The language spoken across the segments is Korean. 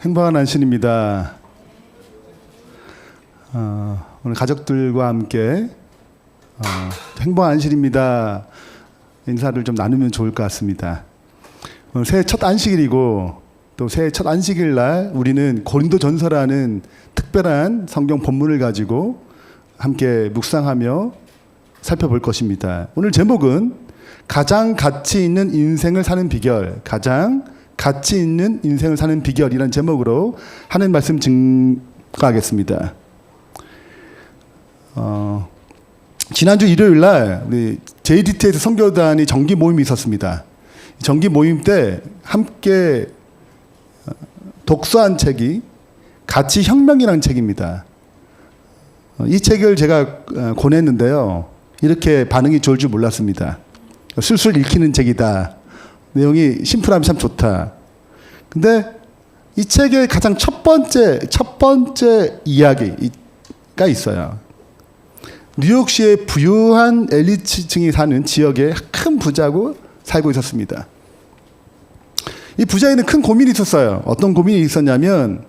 행복한 안신입니다. 오늘 가족들과 함께 행복한 안신입니다 인사를 좀 나누면 좋을 것 같습니다. 오늘 새해 첫 안식일이고 또 새해 첫 안식일 날 우리는 고린도전서라는 특별한 성경 본문을 가지고 함께 묵상하며 살펴볼 것입니다. 오늘 제목은 가장 가치 있는 인생을 사는 비결, 가장 가치 있는 인생을 사는 비결이라는 제목으로 하는 말씀 증거하겠습니다. 지난주 일요일 날 우리 JDT에서 선교단이 정기 모임이 있었습니다. 정기 모임 때 함께 독서한 책이 가치혁명이라는 책입니다. 이 책을 제가 권했는데요. 이렇게 반응이 좋을 줄 몰랐습니다. 술술 읽히는 책이다. 내용이 심플하면 참 좋다. 근데 이 책의 가장 첫 번째 이야기가 있어요. 뉴욕시의 부유한 엘리트층이 사는 지역에 큰 부자고 살고 있었습니다. 이 부자에는 큰 고민이 있었어요. 어떤 고민이 있었냐면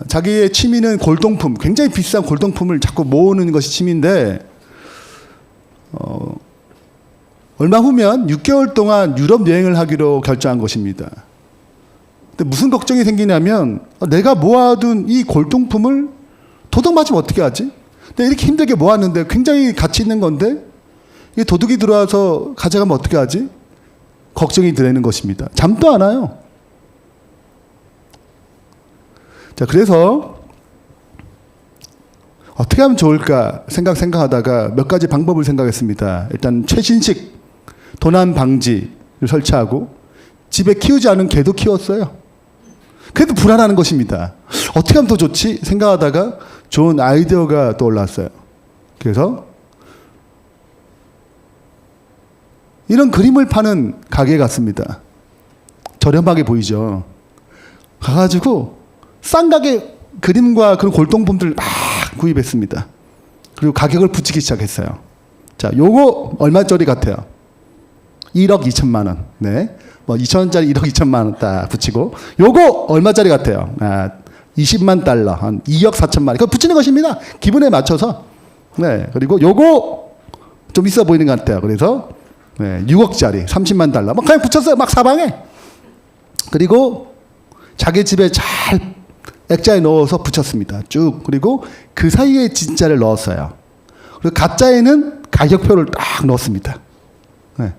자기의 취미는 골동품, 굉장히 비싼 골동품을 자꾸 모으는 것이 취미인데 얼마 후면 6개월 동안 유럽 여행을 하기로 결정한 것입니다. 근데 무슨 걱정이 생기냐면 내가 모아둔 이 골동품을 도둑 맞으면 어떻게 하지? 근데 이렇게 힘들게 모았는데 굉장히 가치 있는 건데 이 도둑이 들어와서 가져가면 어떻게 하지? 걱정이 되는 것입니다. 잠도 안 와요. 자, 그래서 어떻게 하면 좋을까 생각하다가 몇 가지 방법을 생각했습니다. 일단 최신식 도난 방지를 설치하고 집에 키우지 않은 개도 키웠어요. 그래도 불안한 것입니다. 어떻게 하면 더 좋지? 생각하다가 좋은 아이디어가 떠올랐어요. 그래서 이런 그림을 파는 가게에 갔습니다. 저렴하게 보이죠. 가가지고 싼 가게 그림과 그런 골동품들을 막 구입했습니다. 그리고 가격을 붙이기 시작했어요. 자, 요거 얼마짜리 같아요? 1억 2천만 원. 네. 뭐 2천원짜리 1억 2천만 원 딱 붙이고 요거 얼마짜리 같아요? 20만 달러. 한 2억 4천만 원. 그거 붙이는 것입니다. 기분에 맞춰서. 네. 그리고 요거 좀 있어 보이는 것 같아요. 그래서 6억짜리 30만 달러. 막 그냥 붙였어요. 막 사방에. 그리고 자기 집에 잘 액자에 넣어서 붙였습니다. 쭉. 그리고 그 사이에 진짜를 넣었어요. 그리고 가짜에는 가격표를 딱 넣었습니다. 네.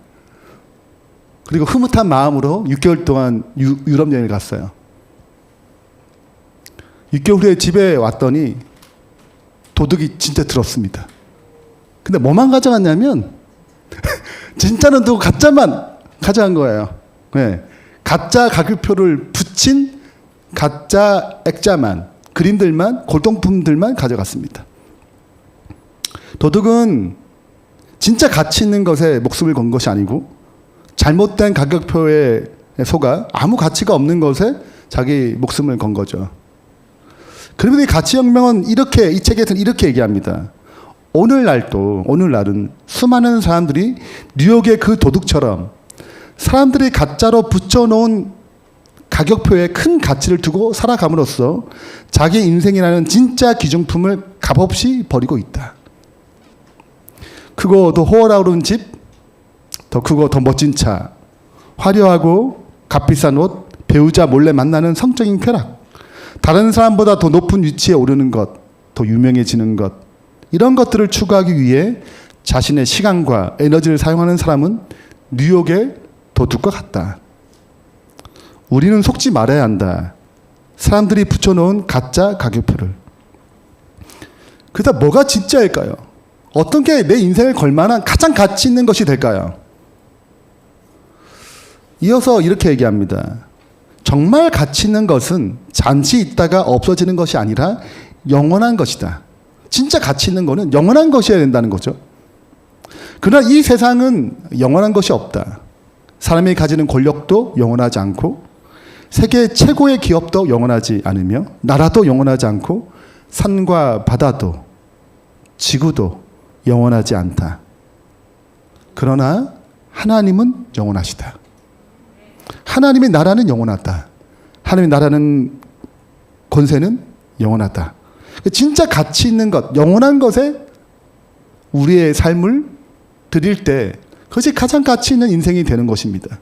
그리고 흐뭇한 마음으로 6개월 동안 유럽 여행을 갔어요. 6개월 후에 집에 왔더니 도둑이 진짜 들었습니다. 근데 뭐만 가져갔냐면 진짜는 또 가짜만 가져간 거예요. 네. 가짜 가격표를 붙인 가짜 액자만, 그림들만, 골동품들만 가져갔습니다. 도둑은 진짜 가치 있는 것에 목숨을 건 것이 아니고 잘못된 가격표에 속아 아무 가치가 없는 것에 자기 목숨을 건 거죠. 그러면 이 가치혁명은 이렇게, 이 책에서는 이렇게 얘기합니다. 오늘날은 수많은 사람들이 뉴욕의 그 도둑처럼 사람들이 가짜로 붙여놓은 가격표에 큰 가치를 두고 살아감으로써 자기 인생이라는 진짜 기중품을 값없이 버리고 있다. 크고 더 호화로운 집, 더 크고 더 멋진 차, 화려하고 값비싼 옷, 배우자 몰래 만나는 성적인 쾌락, 다른 사람보다 더 높은 위치에 오르는 것, 더 유명해지는 것, 이런 것들을 추구하기 위해 자신의 시간과 에너지를 사용하는 사람은 뉴욕의 도둑과 같다. 우리는 속지 말아야 한다. 사람들이 붙여놓은 가짜 가격표를. 그래서 뭐가 진짜일까요? 어떤 게 내 인생을 걸만한 가장 가치 있는 것이 될까요? 이어서 이렇게 얘기합니다. 정말 가치 있는 것은 잠시 있다가 없어지는 것이 아니라 영원한 것이다. 진짜 가치 있는 것은 영원한 것이어야 된다는 거죠. 그러나 이 세상은 영원한 것이 없다. 사람이 가지는 권력도 영원하지 않고 세계 최고의 기업도 영원하지 않으며 나라도 영원하지 않고 산과 바다도 지구도 영원하지 않다. 그러나 하나님은 영원하시다. 하나님의 나라는 영원하다. 하나님의 나라는 권세는 영원하다. 진짜 가치 있는 것, 영원한 것에 우리의 삶을 드릴 때 그것이 가장 가치 있는 인생이 되는 것입니다.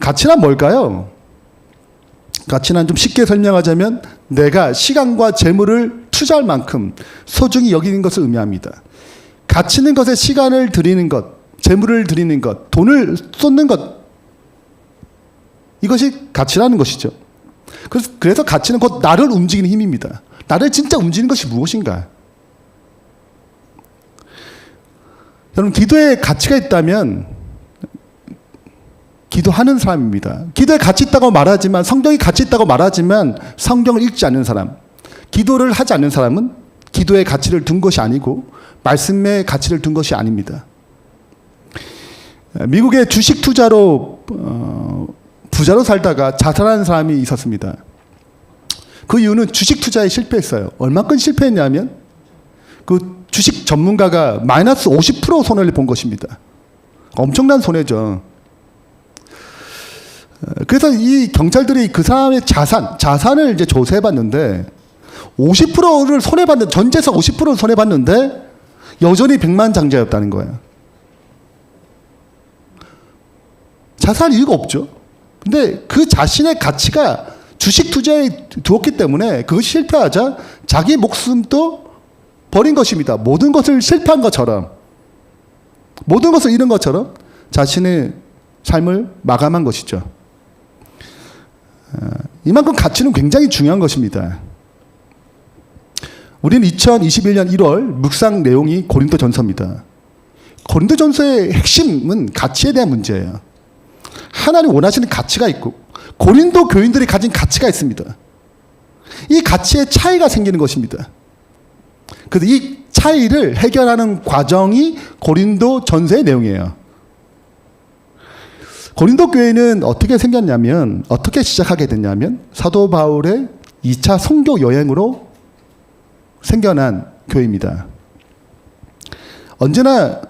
가치란 뭘까요? 가치는 좀 쉽게 설명하자면 내가 시간과 재물을 투자할 만큼 소중히 여기는 것을 의미합니다. 가치 있는 것에 시간을 드리는 것, 재물을 드리는 것, 돈을 쏟는 것, 이것이 가치라는 것이죠. 그래서 가치는 곧 나를 움직이는 힘입니다. 나를 진짜 움직이는 것이 무엇인가? 여러분, 기도에 가치가 있다면 기도하는 사람입니다. 기도에 가치 있다고 말하지만, 성경이 가치 있다고 말하지만 성경을 읽지 않는 사람, 기도를 하지 않는 사람은 기도에 가치를 둔 것이 아니고 말씀에 가치를 둔 것이 아닙니다. 미국의 주식 투자로 부자로 살다가 자살하는 사람이 있었습니다. 그 이유는 주식 투자에 실패했어요. 얼마큼 실패했냐면 그 주식 전문가가 마이너스 50% 손해를 본 것입니다. 엄청난 손해죠. 그래서 이 경찰들이 그 사람의 자산을 이제 조사해 봤는데 50%를 손해봤는데, 전 재산 50%를 손해봤는데 여전히 백만장자였다는 거예요. 자살 이유가 없죠. 근데 그 자신의 가치가 주식 투자에 두었기 때문에 그것이 실패하자 자기 목숨도 버린 것입니다. 모든 것을 실패한 것처럼, 모든 것을 잃은 것처럼 자신의 삶을 마감한 것이죠. 이만큼 가치는 굉장히 중요한 것입니다. 우리는 2021년 1월 묵상 내용이 고린도전서입니다. 고린도전서의 핵심은 가치에 대한 문제예요. 하나님 원하시는 가치가 있고 고린도 교인들이 가진 가치가 있습니다. 이 가치의 차이가 생기는 것입니다. 그래서 이 차이를 해결하는 과정이 고린도전서의 내용이에요. 고린도 교회는 어떻게 생겼냐면, 어떻게 시작하게 됐냐면 사도 바울의 2차 선교 여행으로 생겨난 교회입니다. 언제나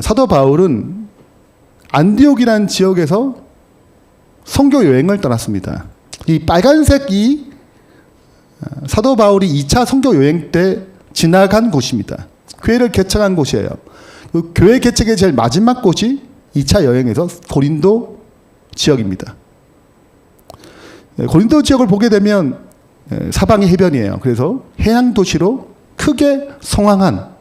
사도 바울은 안디옥이라는 지역에서 선교 여행을 떠났습니다. 이 빨간색이 사도 바울이 2차 선교 여행 때 지나간 곳입니다. 교회를 개척한 곳이에요. 그 교회 개척의 제일 마지막 곳이 2차 여행에서 고린도 지역입니다. 고린도 지역을 보게 되면 사방이 해변이에요. 그래서 해양 도시로 크게 성황한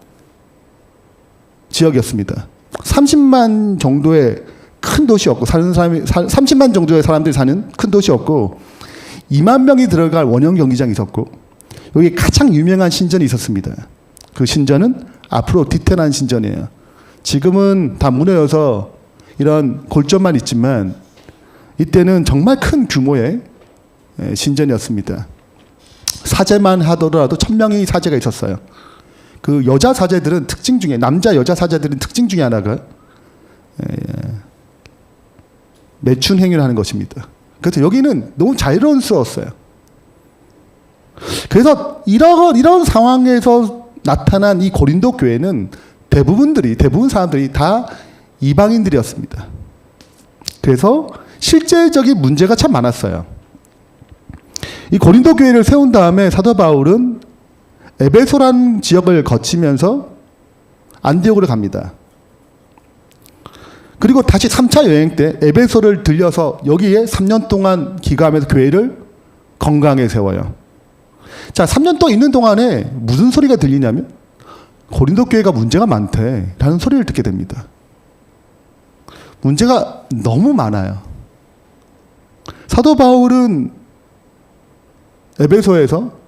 지역이었습니다. 30만 정도의 큰 도시였고, 30만 정도의 사람들이 사는 큰 도시였고, 2만 명이 들어갈 원형 경기장이 있었고, 여기 가장 유명한 신전이 있었습니다. 그 신전은 아프로디테라는 신전이에요. 지금은 다 무너져서 이런 골전만 있지만 이때는 정말 큰 규모의 신전이었습니다. 사제만 하더라도 1000명의 사제가 있었어요. 그 여자 사제들은 특징 중에, 남자 여자 사제들은 특징 중에 하나가 매춘 행위를 하는 것입니다. 그래서 여기는 너무 자유로웠어요. 그래서 이런 상황에서 나타난 이 고린도 교회는 대부분 사람들이 다 이방인들이었습니다. 그래서 실제적인 문제가 참 많았어요. 이 고린도 교회를 세운 다음에 사도 바울은 에베소라는 지역을 거치면서 안디옥으로 갑니다. 그리고 다시 3차 여행 때 에베소를 들려서 여기에 3년 동안 기가하면서 교회를 건강하게 세워요. 자, 3년 동안 있는 동안에 무슨 소리가 들리냐면 고린도 교회가 문제가 많대 라는 소리를 듣게 됩니다. 문제가 너무 많아요. 사도 바울은 에베소에서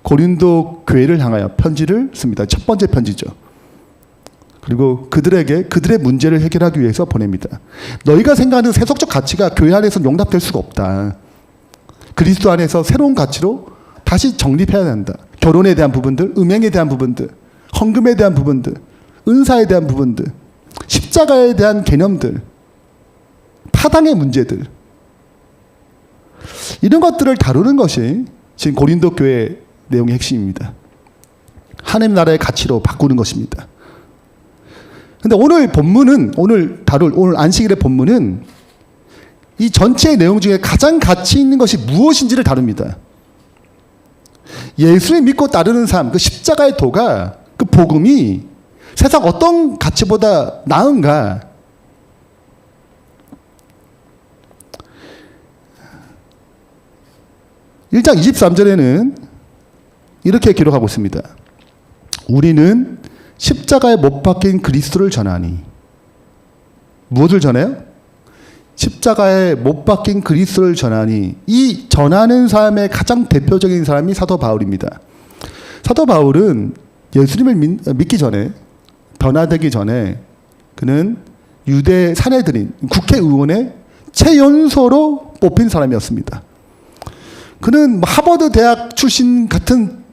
고린도 교회를 향하여 편지를 씁니다. 첫 번째 편지죠. 그리고 그들의 문제를 해결하기 위해서 보냅니다. 너희가 생각하는 세속적 가치가 교회 안에서 용납될 수가 없다. 그리스도 안에서 새로운 가치로 다시 정립해야 된다. 결혼에 대한 부분들, 음행에 대한 부분들, 헌금에 대한 부분들, 은사에 대한 부분들, 십자가에 대한 개념들, 타당의 문제들, 이런 것들을 다루는 것이 지금 고린도 교회 내용의 핵심입니다. 하나님 나라의 가치로 바꾸는 것입니다. 근데 오늘 본문은, 오늘 안식일의 본문은 이 전체의 내용 중에 가장 가치 있는 것이 무엇인지를 다룹니다. 예수를 믿고 따르는 삶, 그 십자가의 도가, 그 복음이 세상 어떤 가치보다 나은가? 1장 23절에는 이렇게 기록하고 있습니다. 우리는 십자가에 못 박힌 그리스도를 전하니. 무엇을 전해요? 십자가에 못 박힌 그리스도를 전하니. 이 전하는 사람의 가장 대표적인 사람이 사도 바울입니다. 사도 바울은 예수님을 믿기 전에, 변화되기 전에 그는 유대 사내들인 국회의원의 최연소로 뽑힌 사람이었습니다. 그는 하버드 대학 출신 같은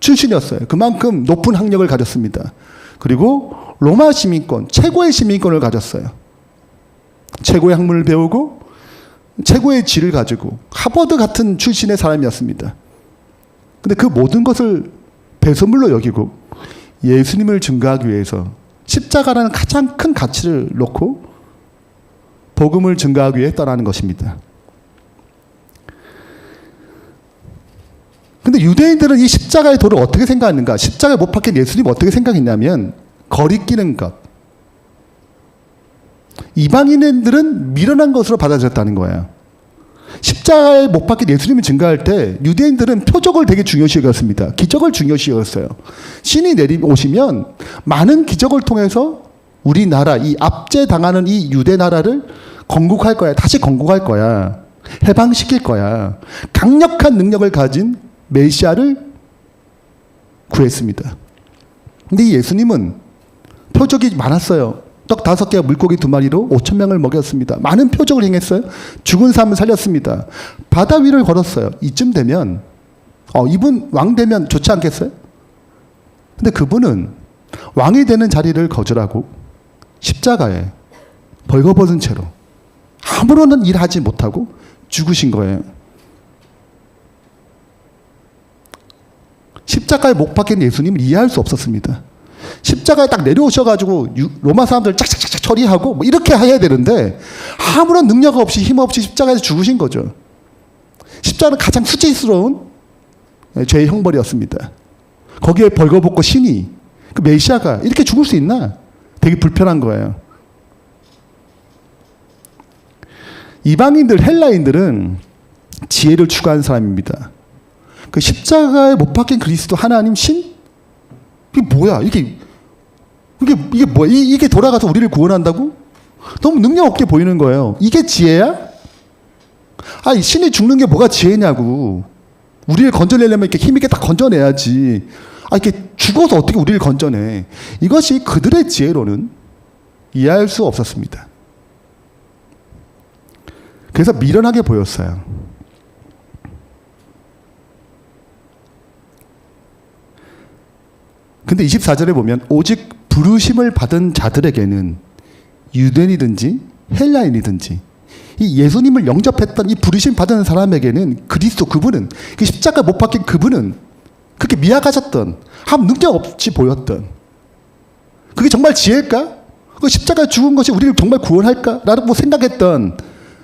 출신이었어요. 그만큼 높은 학력을 가졌습니다. 그리고 로마 시민권, 최고의 시민권을 가졌어요. 최고의 학문을 배우고 최고의 지를 가지고 하버드 같은 출신의 사람이었습니다. 근데 그 모든 것을 배설물로 여기고 예수님을 증거하기 위해서 십자가라는 가장 큰 가치를 놓고 복음을 증거하기 위해 떠나는 것입니다. 근데 유대인들은 이 십자가의 도를 어떻게 생각하는가? 십자가에 못 박힌 예수님을 어떻게 생각했냐면 거리끼는 것. 이방인들은 미련한 것으로 받아들였다는 거예요. 십자가에 못 박힌 예수님을 증거할 때 유대인들은 표적을 되게 중요시 여겼습니다. 기적을 중요시 여겼어요. 신이 내려오시면 많은 기적을 통해서 우리나라, 이 압제당하는 이 유대 나라를 건국할 거야. 다시 건국할 거야. 해방시킬 거야. 강력한 능력을 가진 메시아를 구했습니다. 근데 이 예수님은 표적이 많았어요. 떡 5개와 물고기 2마리로 5,000명을 먹였습니다. 많은 표적을 행했어요. 죽은 사람을 살렸습니다. 바다 위를 걸었어요. 이쯤 되면 이분 왕 되면 좋지 않겠어요? 근데 그분은 왕이 되는 자리를 거절하고 십자가에 벌거벗은 채로 아무런 일하지 못하고 죽으신 거예요. 십자가에 못 박힌 예수님을 이해할 수 없었습니다. 십자가에 딱 내려오셔가지고 로마 사람들 짝짝짝 처리하고 뭐 이렇게 해야 되는데 아무런 능력 없이 힘 없이 십자가에서 죽으신 거죠. 십자가는 가장 수치스러운 죄의 형벌이었습니다. 거기에 벌거벗고 신이 그 메시아가 이렇게 죽을 수 있나? 되게 불편한 거예요. 이방인들, 헬라인들은 지혜를 추구하는 사람입니다. 그 십자가에 못 박힌 그리스도 하나님 신? 이게 뭐야? 이게 뭐야? 이게 돌아가서 우리를 구원한다고? 너무 능력 없게 보이는 거예요. 이게 지혜야? 이 신이 죽는 게 뭐가 지혜냐고. 우리를 건져내려면 이렇게 힘있게 딱 건져내야지. 이렇게 죽어서 어떻게 우리를 건져내. 이것이 그들의 지혜로는 이해할 수 없었습니다. 그래서 미련하게 보였어요. 근데 24절에 보면 오직 부르심을 받은 자들에게는 유대인이든지 헬라인이든지 이 예수님을 영접했던 이 부르심 받은 사람에게는 그리스도 그분은 그 십자가 못 박힌 그분은 그렇게 미약하셨던 아무 능력 없이 보였던 그게 정말 지혜일까? 그 십자가에 죽은 것이 우리를 정말 구원할까? 라고 생각했던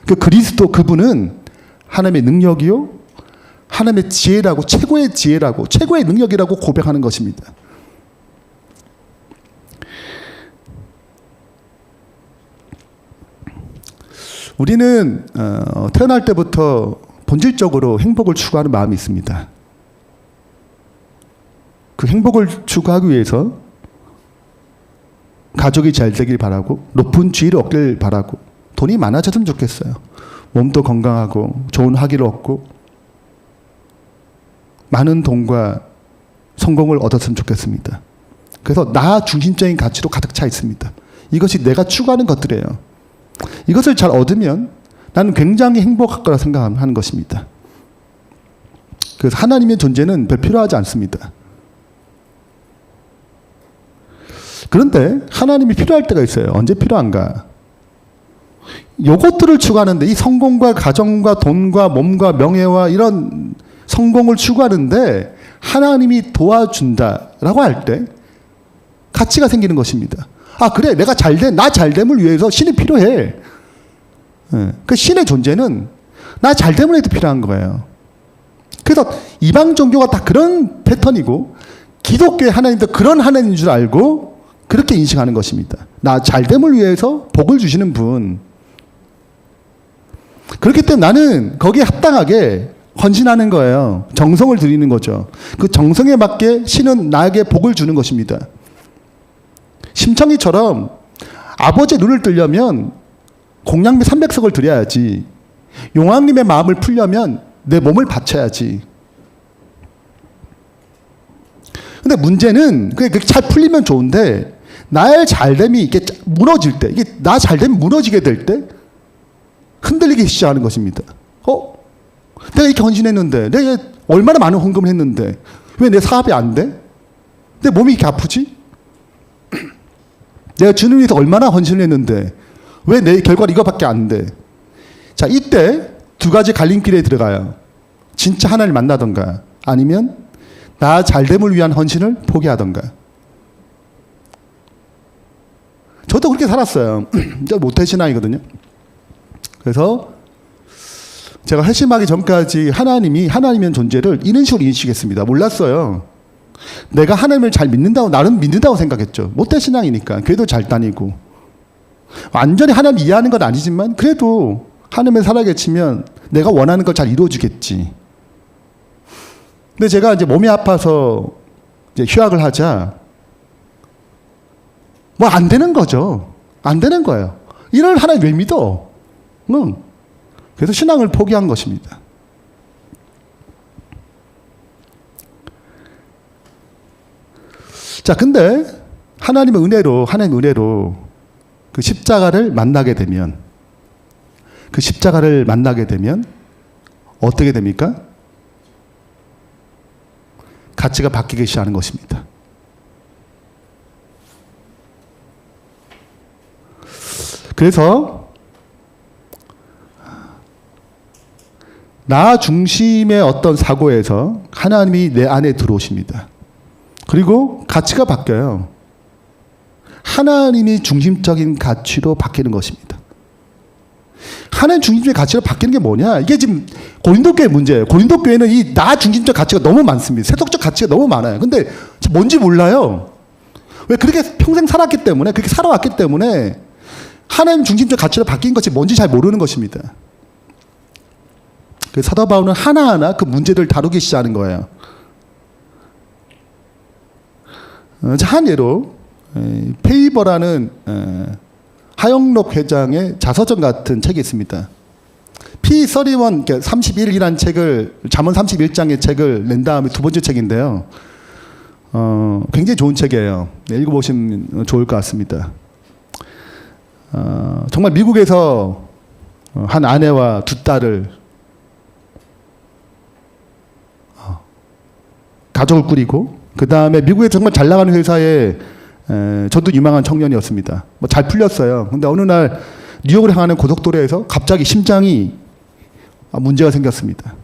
그 그리스도 그분은 하나님의 능력이요 하나님의 지혜라고 최고의 지혜라고 최고의 능력이라고 고백하는 것입니다. 우리는 태어날 때부터 본질적으로 행복을 추구하는 마음이 있습니다. 그 행복을 추구하기 위해서 가족이 잘 되길 바라고 높은 지위를 얻길 바라고 돈이 많아졌으면 좋겠어요. 몸도 건강하고 좋은 학위를 얻고 많은 돈과 성공을 얻었으면 좋겠습니다. 그래서 나 중심적인 가치로 가득 차 있습니다. 이것이 내가 추구하는 것들이에요. 이것을 잘 얻으면 나는 굉장히 행복할 거라 생각하는 것입니다. 그래서 하나님의 존재는 별 필요하지 않습니다. 그런데 하나님이 필요할 때가 있어요. 언제 필요한가? 요것들을 추구하는데 이 성공과 가정과 돈과 몸과 명예와 이런 성공을 추구하는데 하나님이 도와준다라고 할 때 가치가 생기는 것입니다. 그래 내가 잘됨을 위해서 신이 필요해. 예. 그 신의 존재는 나 잘됨을 해도 필요한 거예요. 그래서 이방 종교가 다 그런 패턴이고 기독교의 하나님도 그런 하나님인 줄 알고 그렇게 인식하는 것입니다. 나 잘됨을 위해서 복을 주시는 분. 그렇기 때문에 나는 거기에 합당하게 헌신하는 거예요. 정성을 드리는 거죠. 그 정성에 맞게 신은 나에게 복을 주는 것입니다. 심청이처럼 아버지의 눈을 뜨려면 공양미 300석을 드려야지. 용왕님의 마음을 풀려면 내 몸을 바쳐야지. 근데 문제는 그게 잘 풀리면 좋은데 나의 잘됨이 이게 무너질 때, 이게 나 잘됨이 무너지게 될 때 흔들리기 시작하는 것입니다. 내가 이렇게 헌신했는데, 내가 얼마나 많은 헌금을 했는데 왜 내 사업이 안 돼? 내 몸이 이렇게 아프지? 내가 주님 위해서 얼마나 헌신을 했는데 왜 내 결과는 이거밖에 안 돼? 자, 이때 두 가지 갈림길에 들어가요. 진짜 하나님을 만나던가 아니면 나 잘됨을 위한 헌신을 포기하던가. 저도 그렇게 살았어요. 저 모태신앙이거든요. 그래서 제가 회심하기 전까지 하나님의 존재를 이런 식으로 인식했습니다. 몰랐어요. 내가 하나님을 잘 믿는다고, 나름 믿는다고 생각했죠. 모태신앙이니까. 교회도 잘 다니고. 완전히 하나님 이해하는 건 아니지만 그래도 하나님을 살아계시면 내가 원하는 걸 잘 이루어주겠지. 근데 제가 이제 몸이 아파서 이제 휴학을 하자 뭐 안 되는 거죠. 안 되는 거예요. 이걸 하나님 왜 믿어? 그래서 신앙을 포기한 것입니다. 자, 근데 하나님의 은혜로 그 십자가를 만나게 되면 어떻게 됩니까? 가치가 바뀌기 시작하는 것입니다. 그래서 나 중심의 어떤 사고에서 하나님이 내 안에 들어오십니다. 그리고 가치가 바뀌어요. 하나님이 중심적인 가치로 바뀌는 것입니다. 하나님 중심적인 가치로 바뀌는 게 뭐냐? 이게 지금 고린도교회 문제예요. 고린도교회는 이 나 중심적 가치가 너무 많습니다. 세속적 가치가 너무 많아요. 근데 뭔지 몰라요. 왜? 그렇게 평생 살았기 때문에, 그렇게 살아왔기 때문에 하나님 중심적 가치로 바뀐 것이 뭔지 잘 모르는 것입니다. 그 사도 바울은 하나하나 그 문제들을 다루기 시작하는 거예요. 한 예로 페이버라는 하영록 회장의 자서전 같은 책이 있습니다. P31, 31이라는 책을, 잠언 31장의 책을 낸 다음에 두 번째 책인데요. 굉장히 좋은 책이에요. 읽어보시면 좋을 것 같습니다. 정말 미국에서 한 아내와 두 딸을 가족을 꾸리고 그 다음에 미국에 정말 잘 나가는 회사에 저도 유망한 청년이었습니다. 뭐 잘 풀렸어요. 근데 어느 날 뉴욕을 향하는 고속도로에서 갑자기 심장이 문제가 생겼습니다.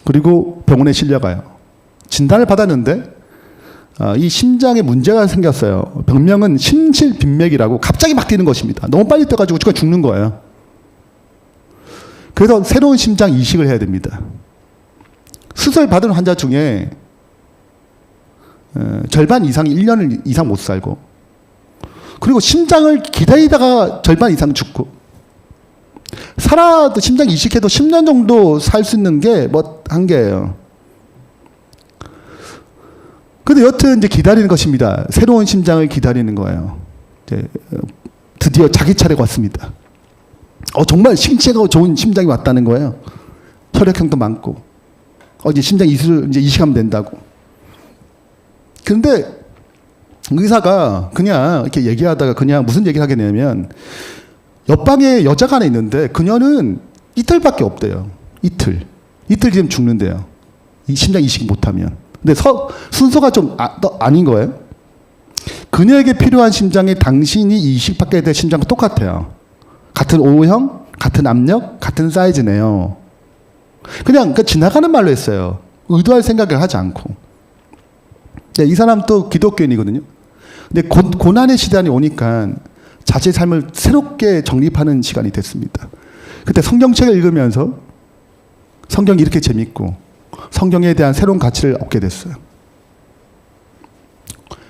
그리고 병원에 실려가요. 진단을 받았는데 이 심장에 문제가 생겼어요. 병명은 심실빈맥이라고 갑자기 막 뛰는 것입니다. 너무 빨리 뛰어가지고 죽는 거예요. 그래서 새로운 심장 이식을 해야 됩니다. 수술 받은 환자 중에 절반 이상이 1년 이상 못 살고, 그리고 심장을 기다리다가 절반 이상 죽고, 살아도 심장 이식해도 10년 정도 살 수 있는 게 뭐 한계예요. 근데 여튼 이제 기다리는 것입니다. 새로운 심장을 기다리는 거예요. 이제 드디어 자기 차례가 왔습니다. 정말 신체가 좋은 심장이 왔다는 거예요. 혈액형도 많고. 이제 심장 이제 이식하면 된다고. 그런데 의사가 그냥 이렇게 얘기하다가 그냥 무슨 얘기를 하게 되냐면, 옆방에 여자가 하나 있는데 그녀는 이틀밖에 없대요. 이틀 뒤면 죽는데요. 이 심장 이식 못하면. 근데 순서가 좀 아닌 거예요. 그녀에게 필요한 심장이 당신이 이식받게 될 심장과 똑같아요. 같은 O형, 같은 압력, 같은 사이즈네요. 그냥 지나가는 말로 했어요. 의도할 생각을 하지 않고. 이 사람 또 기독교인이거든요. 근데 고난의 시간이 오니까 자신의 삶을 새롭게 정립하는 시간이 됐습니다. 그때 성경책을 읽으면서 성경이 이렇게 재밌고 성경에 대한 새로운 가치를 얻게 됐어요.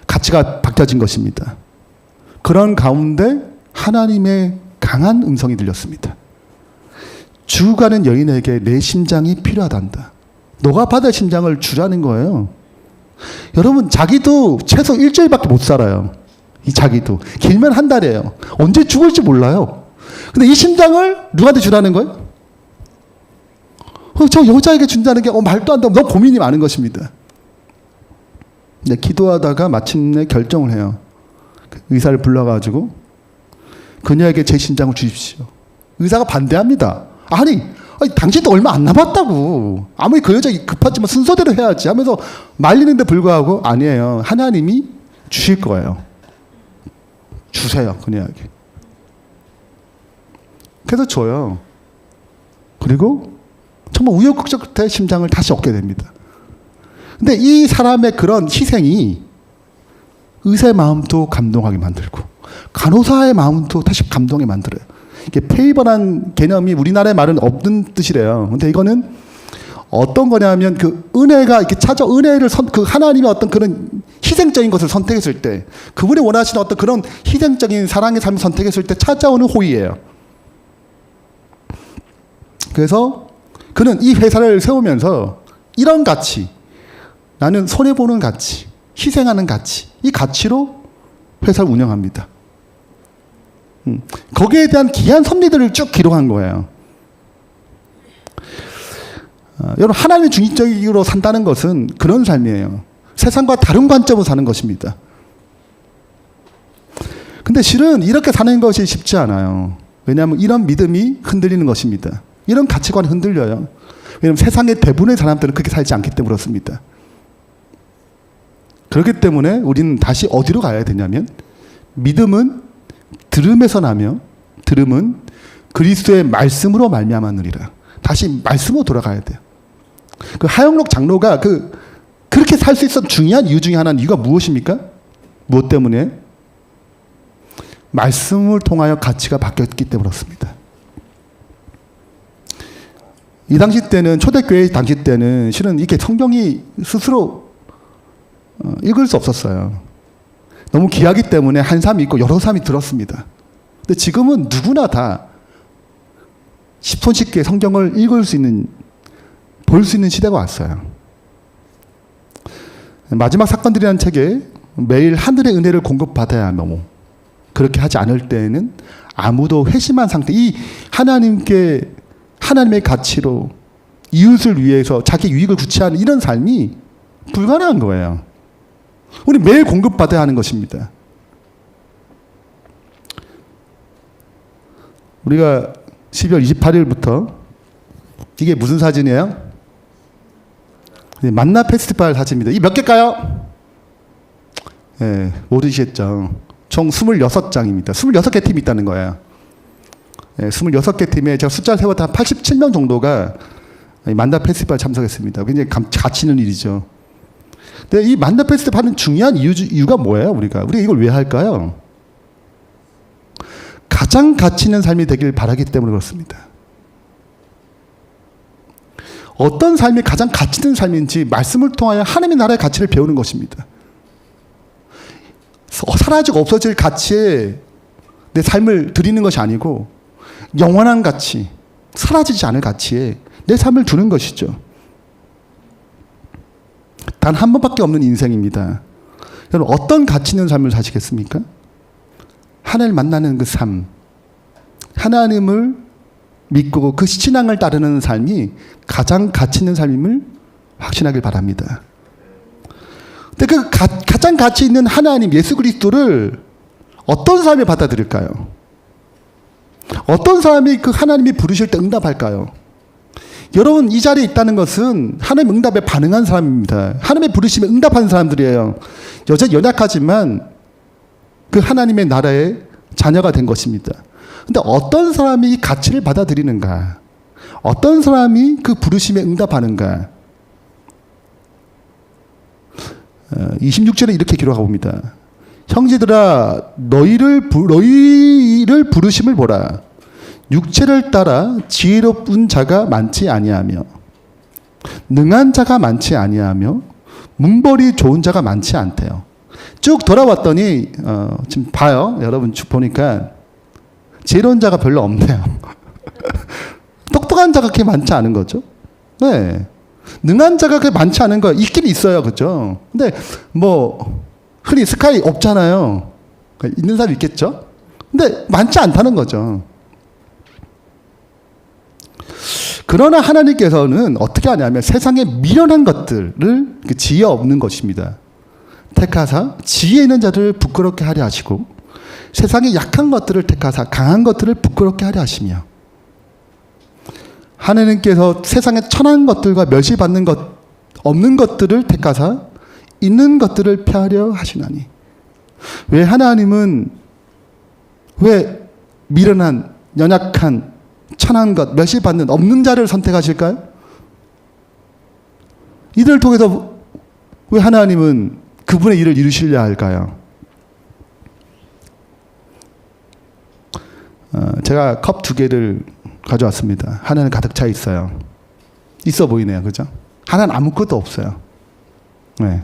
가치가 바뀌어진 것입니다. 그런 가운데 하나님의 강한 음성이 들렸습니다. 죽어가는 여인에게 내 심장이 필요하단다. 너가 받을 심장을 주라는 거예요. 여러분, 자기도 최소 일주일밖에 못 살아요. 이 자기도 길면 한 달이에요. 언제 죽을지 몰라요. 근데 이 심장을 누구한테 주라는 거예요? 저 여자에게 준다는 게 말도 안 되고 너무 고민이 많은 것입니다. 네, 기도하다가 마침내 결정을 해요. 의사를 불러가지고 그녀에게 제 심장을 주십시오. 의사가 반대합니다. 아니 당신도 얼마 안 남았다고. 아무리 그 여자 급하지만 순서대로 해야지 하면서 말리는데 불구하고 아니에요. 하나님이 주실 거예요. 주세요. 그녀에게. 그래서 줘요. 그리고 정말 우여곡절 끝에 심장을 다시 얻게 됩니다. 근데 이 사람의 그런 희생이 의사의 마음도 감동하게 만들고 간호사의 마음도 다시 감동하게 만들어요. 이게 페이버란 개념이 우리나라의 말은 없는 뜻이래요. 근데 이거는 어떤 거냐면 그 은혜가 이렇게 은혜를 그 하나님의 어떤 그런 희생적인 것을 선택했을 때 그분이 원하시는 어떤 그런 희생적인 사랑의 삶을 선택했을 때 찾아오는 호의예요. 그래서 그는 이 회사를 세우면서 이런 가치, 나는 손해보는 가치, 희생하는 가치, 이 가치로 회사를 운영합니다. 거기에 대한 섭리들을 쭉 기록한 거예요. 여러분, 하나님의 중심적으로 산다는 것은 그런 삶이에요. 세상과 다른 관점으로 사는 것입니다. 근데 실은 이렇게 사는 것이 쉽지 않아요. 왜냐하면 이런 믿음이 흔들리는 것입니다. 이런 가치관이 흔들려요. 왜냐하면 세상의 대부분의 사람들은 그렇게 살지 않기 때문에 그렇습니다. 그렇기 때문에 우리는 다시 어디로 가야 되냐면 믿음은 들음에서 나며 들음은 그리스도의 말씀으로 말미암았느니라. 다시 말씀으로 돌아가야 돼요. 그 하영록 장로가 그렇게 살 수 있었던 중요한 이유 중에 하나는 이유가 무엇입니까? 무엇 때문에? 말씀을 통하여 가치가 바뀌었기 때문에 그렇습니다. 이 당시 때는 초대교회 당시 때는 실은 이렇게 성경이 스스로 읽을 수 없었어요. 너무 귀하기 때문에 한 사람이 있고 여러 사람이 들었습니다. 근데 지금은 누구나 다 손 쉽게 성경을 읽을 수 있는, 볼 수 있는 시대가 왔어요. 마지막 사건들이라는 책에 매일 하늘의 은혜를 공급받아야 하며 그렇게 하지 않을 때에는 아무도 회심한 상태, 이 하나님의 가치로 이웃을 위해서 자기 유익을 구취하는 이런 삶이 불가능한 거예요. 우리 매일 공급받아야 하는 것입니다. 우리가 12월 28일부터 이게 무슨 사진이에요? 만나 페스티벌 사진입니다. 이 몇 개일까요? 네, 모르시겠죠. 총 26장입니다. 26개 팀이 있다는 거예요. 네, 26개 팀에 제가 숫자를 세웠다 한 87명 정도가 만나 페스티벌 참석했습니다. 굉장히 가치 있는 일이죠. 근데 이 만나 페스티벌 하는 중요한 이유가 뭐예요? 우리가 이걸 왜 할까요? 가장 가치 있는 삶이 되길 바라기 때문에 그렇습니다. 어떤 삶이 가장 가치 있는 삶인지 말씀을 통하여 하나님의 나라의 가치를 배우는 것입니다. 사라지고 없어질 가치에 내 삶을 드리는 것이 아니고 영원한 가치, 사라지지 않을 가치에 내 삶을 두는 것이죠. 단 한 번밖에 없는 인생입니다. 여러분, 어떤 가치 있는 삶을 사시겠습니까? 하나님을 만나는 그 삶, 하나님을 믿고 그 신앙을 따르는 삶이 가장 가치 있는 삶임을 확신하길 바랍니다. 근데 그 가장 가치 있는 하나님 예수 그리스도를 어떤 사람이 받아들일까요? 어떤 사람이 그 하나님이 부르실 때 응답할까요? 여러분, 이 자리에 있다는 것은 하나님 응답에 반응한 사람입니다. 하나님의 부르심에 응답하는 사람들이에요. 여전히 연약하지만 그 하나님의 나라의 자녀가 된 것입니다. 근데 어떤 사람이 이 가치를 받아들이는가? 어떤 사람이 그 부르심에 응답하는가? 26절에 이렇게 기록하고 봅니다. 형제들아 너희를 부르심을 보라. 육체를 따라 지혜로운 자가 많지 아니하며 능한 자가 많지 아니하며 문벌이 좋은 자가 많지 않대요. 쭉 돌아왔더니 지금 봐요. 여러분 쭉 보니까 지혜로운 자가 별로 없네요. 똑똑한 자가 그렇게 많지 않은 거죠. 네. 능한 자가 그렇게 많지 않은 거 있긴 있어요. 그죠? 근데 뭐 흔히 스카이 없잖아요. 있는 사람 있겠죠? 근데 많지 않다는 거죠. 그러나 하나님께서는 어떻게 하냐면 세상에 미련한 것들을 지혜 없는 것입니다. 택하사 지혜 있는 자들을 부끄럽게 하려 하시고 세상에 약한 것들을 택하사 강한 것들을 부끄럽게 하려 하시며 하나님께서 세상에 천한 것들과 멸시받는 것 없는 것들을 택하사 있는 것들을 폐하려 하시나니. 왜 하나님은 왜 미련한 연약한 천한 것 멸시받는 없는 자를 선택하실까요? 이들을 통해서 왜 하나님은 그분의 일을 이루시려 할까요? 제가 컵 2개를 가져왔습니다. 하나는 가득 차 있어요. 있어 보이네요. 그죠? 하나는 아무것도 없어요. 네.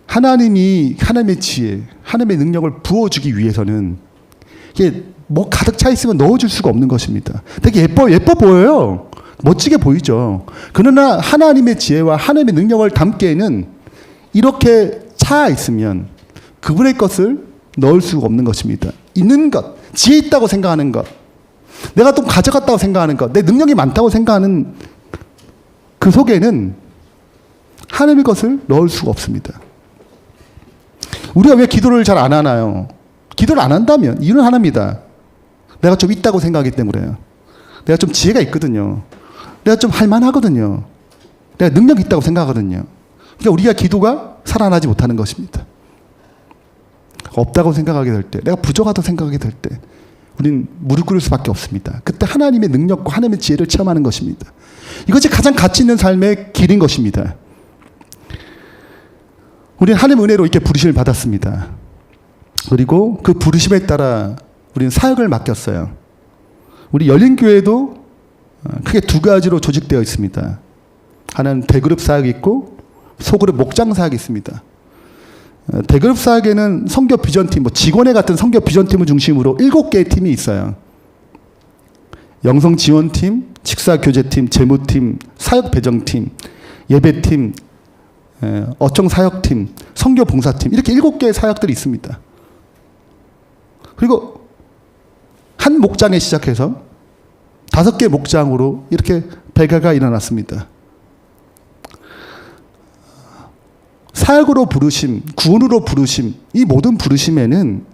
하나님이 하나님의 지혜, 하나님의 능력을 부어주기 위해서는 이게 뭐 가득 차 있으면 넣어줄 수가 없는 것입니다. 되게 예뻐 보여요. 멋지게 보이죠. 그러나 하나님의 지혜와 하나님의 능력을 담기에는 이렇게 차 있으면 그분의 것을 넣을 수가 없는 것입니다. 있는 것, 지혜 있다고 생각하는 것, 내가 또 가져갔다고 생각하는 것, 내 능력이 많다고 생각하는 그 속에는 하나님의 것을 넣을 수가 없습니다. 우리가 왜 기도를 잘 안 하나요? 기도를 안 한다면 이유는 하나입니다. 내가 좀 있다고 생각하기 때문에요. 내가 좀 지혜가 있거든요. 내가 좀 할만하거든요. 내가 능력이 있다고 생각하거든요. 그러니까 우리가 기도가 살아나지 못하는 것입니다. 없다고 생각하게 될 때, 내가 부족하다고 생각하게 될 때 우리는 무릎 꿇을 수밖에 없습니다. 그때 하나님의 능력과 하나님의 지혜를 체험하는 것입니다. 이것이 가장 가치 있는 삶의 길인 것입니다. 우리는 하나님의 은혜로 이렇게 부르심을 받았습니다. 그리고 그 부르심에 따라 우리는 사역을 맡겼어요. 우리 열린교회도 크게 2가지로 조직되어 있습니다. 하나는 대그룹 사역이 있고 소그룹 목장 사역이 있습니다. 대그룹 사역에는 선교 비전팀, 직원회 같은 선교 비전팀을 중심으로 7개의 팀이 있어요. 영성 지원팀, 직사 교제팀, 재무팀, 사역 배정팀, 예배팀, 어청 사역팀, 선교 봉사팀, 이렇게 7개의 사역들이 있습니다. 그리고 한 목장에 시작해서 5개 목장으로 이렇게 배가가 일어났습니다. 사역으로 부르심, 구원으로 부르심, 이 모든 부르심에는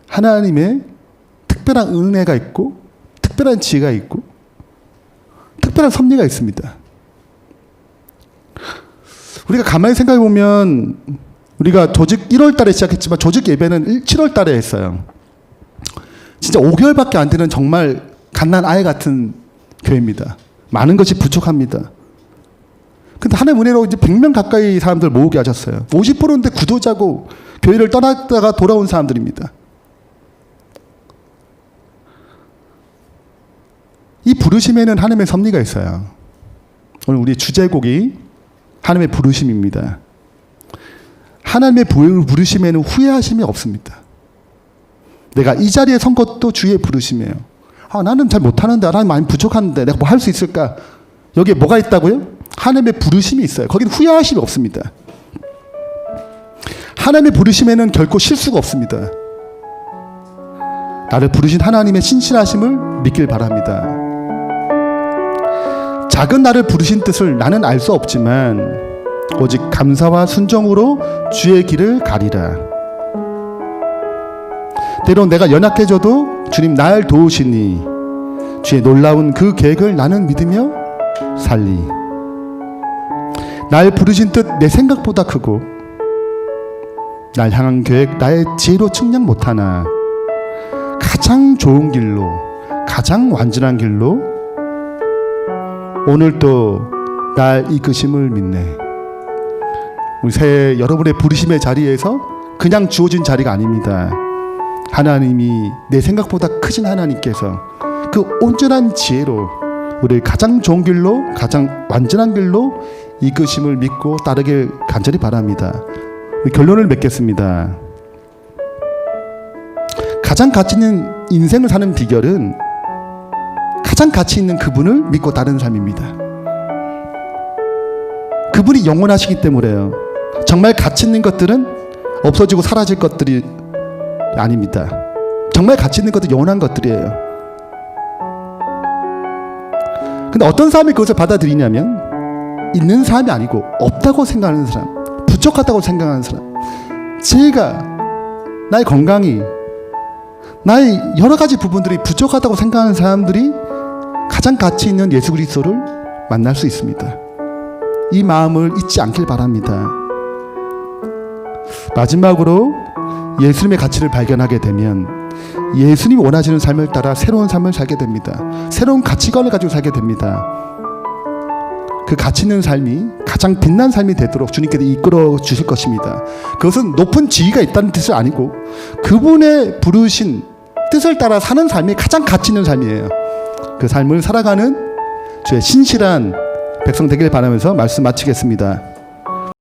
하나님의 특별한 은혜가 있고 특별한 지혜가 있고 특별한 섭리가 있습니다. 우리가 가만히 생각해 보면 우리가 조직 1월 달에 시작했지만 조직 예배는 7월 달에 했어요. 진짜 5개월밖에 안 되는 정말 갓난 아이 같은 교회입니다. 많은 것이 부족합니다. 근데 하나님 은혜로 이제 100명 가까이 사람들 모으게 하셨어요. 50%인데 구도자고 교회를 떠났다가 돌아온 사람들입니다. 이 부르심에는 하나님의 섭리가 있어요. 오늘 우리 주제곡이 하나님의 부르심입니다. 하나님의 부르심에는 후회하심이 없습니다. 내가 이 자리에 선 것도 주의 부르심이에요. 나는 잘 못하는데, 나는 많이 부족한데 내가 뭐 할 수 있을까? 여기에 뭐가 있다고요? 하나님의 부르심이 있어요. 거기는 후회하심이 없습니다. 하나님의 부르심에는 결코 실수가 없습니다. 나를 부르신 하나님의 신실하심을 믿길 바랍니다. 작은 나를 부르신 뜻을 나는 알 수 없지만 오직 감사와 순종으로 주의 길을 가리라. 때론 내가 연약해져도 주님 날 도우시니 주의 놀라운 그 계획을 나는 믿으며 살리. 날 부르신 뜻 내 생각보다 크고 날 향한 계획 나의 지혜로 측량 못하나 가장 좋은 길로 가장 완전한 길로 오늘도 날 이끄심을 믿네. 우리 새해 여러분의 부르심의 자리에서 그냥 주어진 자리가 아닙니다. 하나님이 내 생각보다 크신 하나님께서 그 온전한 지혜로 우리를 가장 좋은 길로, 가장 완전한 길로 이끄심을 믿고 따르길 간절히 바랍니다. 결론을 맺겠습니다. 가장 가치 있는 인생을 사는 비결은 가장 가치 있는 그분을 믿고 따르는 삶입니다. 그분이 영원하시기 때문에요. 정말 가치 있는 것들은 없어지고 사라질 것들이 아닙니다. 정말 가치 있는 것들은 영원한 것들이에요. 근데 어떤 사람이 그것을 받아들이냐면 있는 사람이 아니고 없다고 생각하는 사람, 부족하다고 생각하는 사람, 제가 나의 건강이, 나의 여러 가지 부분들이 부족하다고 생각하는 사람들이 가장 가치 있는 예수 그리스도를 만날 수 있습니다. 이 마음을 잊지 않길 바랍니다. 마지막으로 예수님의 가치를 발견하게 되면 예수님이 원하시는 삶을 따라 새로운 삶을 살게 됩니다. 새로운 가치관을 가지고 살게 됩니다. 그 가치 있는 삶이 가장 빛난 삶이 되도록 주님께서 이끌어 주실 것입니다. 그것은 높은 지위가 있다는 뜻이 아니고 그분의 부르신 뜻을 따라 사는 삶이 가장 가치 있는 삶이에요. 그 삶을 살아가는 주의 신실한 백성 되길 바라면서 말씀 마치겠습니다.